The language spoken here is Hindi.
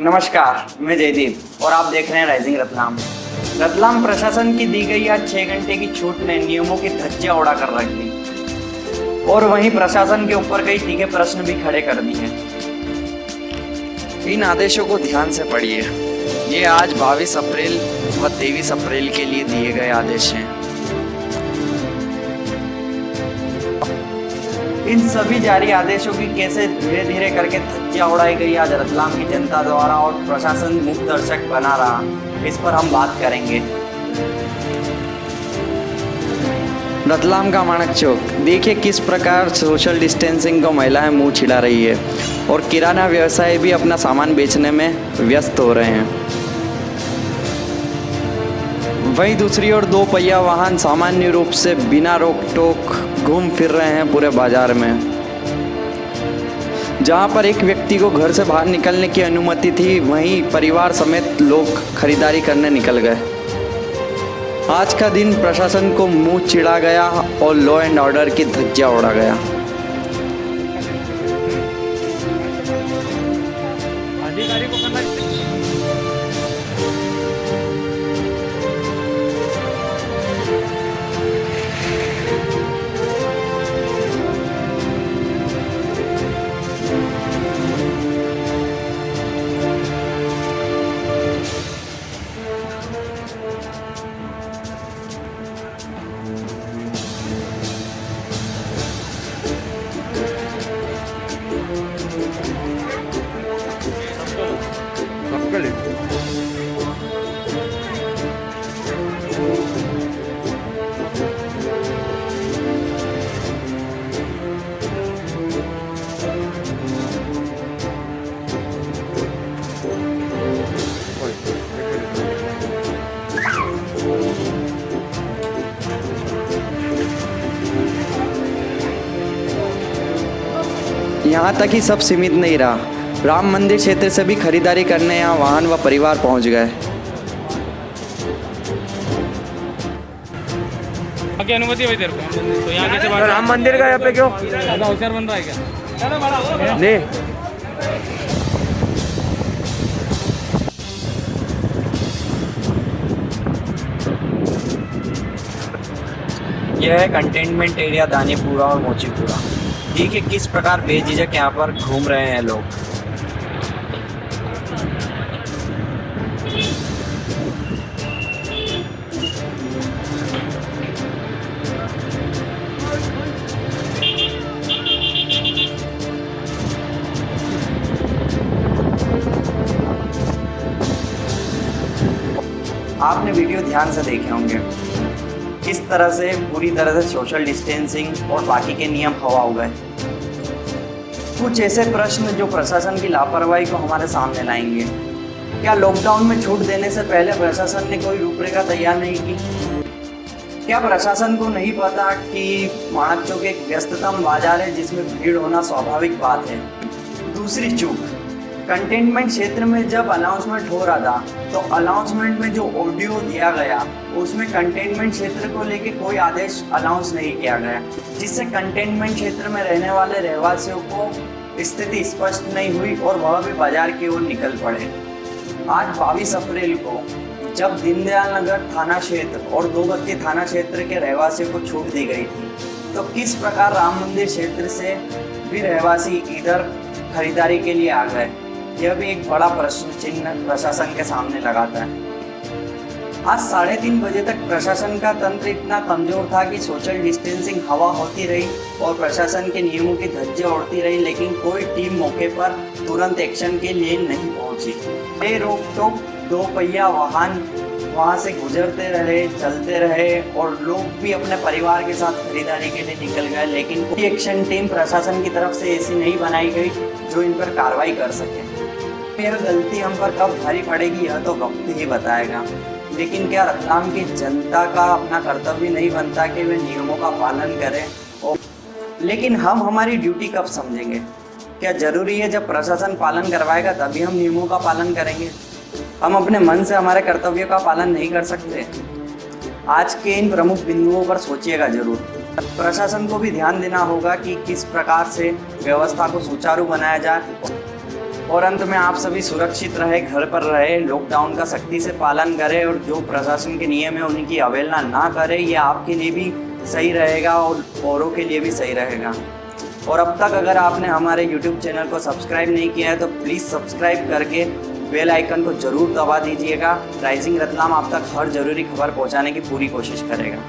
नमस्कार, मैं जयदीप और आप देख रहे हैं राइजिंग रतलाम। रतलाम प्रशासन की दी गई आज 6 घंटे की छूट ने नियमों की धज्जियां उड़ा कर रख दी और वहीं प्रशासन के ऊपर कई तीखे प्रश्न भी खड़े कर दिए। इन आदेशों को ध्यान से पढ़िए। ये आज 22 अप्रैल व 23 अप्रैल के लिए दिए गए आदेश हैं। इन सभी जारी आदेशों की कैसे धीरे धीरे करके धज्जियां उड़ाई गई आज रतलाम की जनता द्वारा और प्रशासन मुक्त दर्शक बना रहा, इस पर हम बात करेंगे। रतलाम का माणक चौक देखिए किस प्रकार सोशल डिस्टेंसिंग को महिलाएं मुंह छिड़ा रही है और किराना व्यवसाय भी अपना सामान बेचने में व्यस्त हो रहे हैं। वहीं दूसरी ओर 2 पहिया वाहन सामान्य रूप से बिना रोक टोक घूम फिर रहे हैं पूरे बाजार में। जहां पर एक व्यक्ति को घर से बाहर निकलने की अनुमति थी, वहीं परिवार समेत लोग खरीदारी करने निकल गए। आज का दिन प्रशासन को मुंह चिढ़ा गया और लॉ एंड ऑर्डर की धज्जियां उड़ा गया। अधिकारी को करना यहाँ तक ही सब सीमित नहीं रहा, राम मंदिर क्षेत्र से भी खरीदारी करने यहाँ वाहन व परिवार पहुँच गए। की अनुमति है तेरे को, तो यहाँ कैसे बात? राम मंदिर का यहाँ पे क्यों ज्यादा होशियार बन रहा है क्या? नहीं? यह है कंटेनमेंट एरिया दानीपुरा और मोचीपुरा। देखिए किस प्रकार बेझिझक यहाँ पर घूम रहे हैं लोग। आपने वीडियो ध्यान से देखे होंगे किस तरह से पूरी तरह से सोशल डिस्टेंसिंग और बाकी के नियम हवा हो गए। कुछ ऐसे प्रश्न जो प्रशासन की लापरवाही को हमारे सामने लाएंगे। क्या लॉकडाउन में छूट देने से पहले प्रशासन ने कोई रूपरेखा तैयार नहीं की? क्या प्रशासन को नहीं पता कि माणक चौक एक व्यस्ततम बाजार है जिसमें भीड़ होना स्वाभाविक बात है? दूसरी चूक, कंटेनमेंट क्षेत्र में जब अनाउंसमेंट हो रहा था तो अनाउंसमेंट में जो ऑडियो दिया गया उसमें कंटेनमेंट क्षेत्र को लेके कोई आदेश अनाउंस नहीं किया गया, जिससे कंटेनमेंट क्षेत्र में रहने वाले रहवासियों को स्थिति स्पष्ट नहीं हुई और वह भी बाजार की ओर निकल पड़े। आज 22 अप्रैल को जब दीनदयाल नगर थाना क्षेत्र और दोबत्ती थाना क्षेत्र के रहवासियों को छूट दी गई थी, तो किस प्रकार राम मंदिर क्षेत्र से भी रहवासी इधर खरीदारी के लिए आ गए? यह भी एक बड़ा प्रश्न चिन्ह प्रशासन के सामने लगाता है। आज 3:30 बजे तक प्रशासन का तंत्र इतना कमजोर था कि सोशल डिस्टेंसिंग हवा होती रही और प्रशासन के नियमों की धज्जियां उड़ती रही, लेकिन कोई टीम मौके पर तुरंत एक्शन के लिए नहीं पहुंची। बेरोक टोक 2 पहिया वाहन वहां से गुजरते रहे, चलते रहे और लोग भी अपने परिवार के साथ खरीदारी के लिए निकल गए, लेकिन कोई एक्शन टीम प्रशासन की तरफ से ऐसी नहीं बनाई गई जो इन पर कार्रवाई कर सके। यह गलती हम पर कब भारी पड़ेगी यह तो वक्त ही बताएगा, लेकिन क्या रतलाम की जनता का अपना कर्तव्य नहीं बनता कि वे नियमों का पालन करें? लेकिन हम हमारी ड्यूटी कब समझेंगे? क्या जरूरी है जब प्रशासन पालन करवाएगा तभी हम नियमों का पालन करेंगे? हम अपने मन से हमारे कर्तव्यों का पालन नहीं कर सकते? आज के इन प्रमुख बिंदुओं पर सोचिएगा जरूर। प्रशासन को भी ध्यान देना होगा कि किस प्रकार से व्यवस्था को सुचारू बनाया जाए और अंत में आप सभी सुरक्षित रहे, घर पर रहे, लॉकडाउन का सख्ती से पालन करें और जो प्रशासन के नियम है उनकी अवहेलना ना करें। ये आपके लिए भी सही रहेगा और औरों के लिए भी सही रहेगा। और अब तक अगर आपने हमारे YouTube चैनल को सब्सक्राइब नहीं किया है तो प्लीज़ सब्सक्राइब करके बेल आइकन को ज़रूर दबा दीजिएगा। राइजिंग रतलाम आप तक हर ज़रूरी खबर पहुंचाने की पूरी कोशिश करेगा।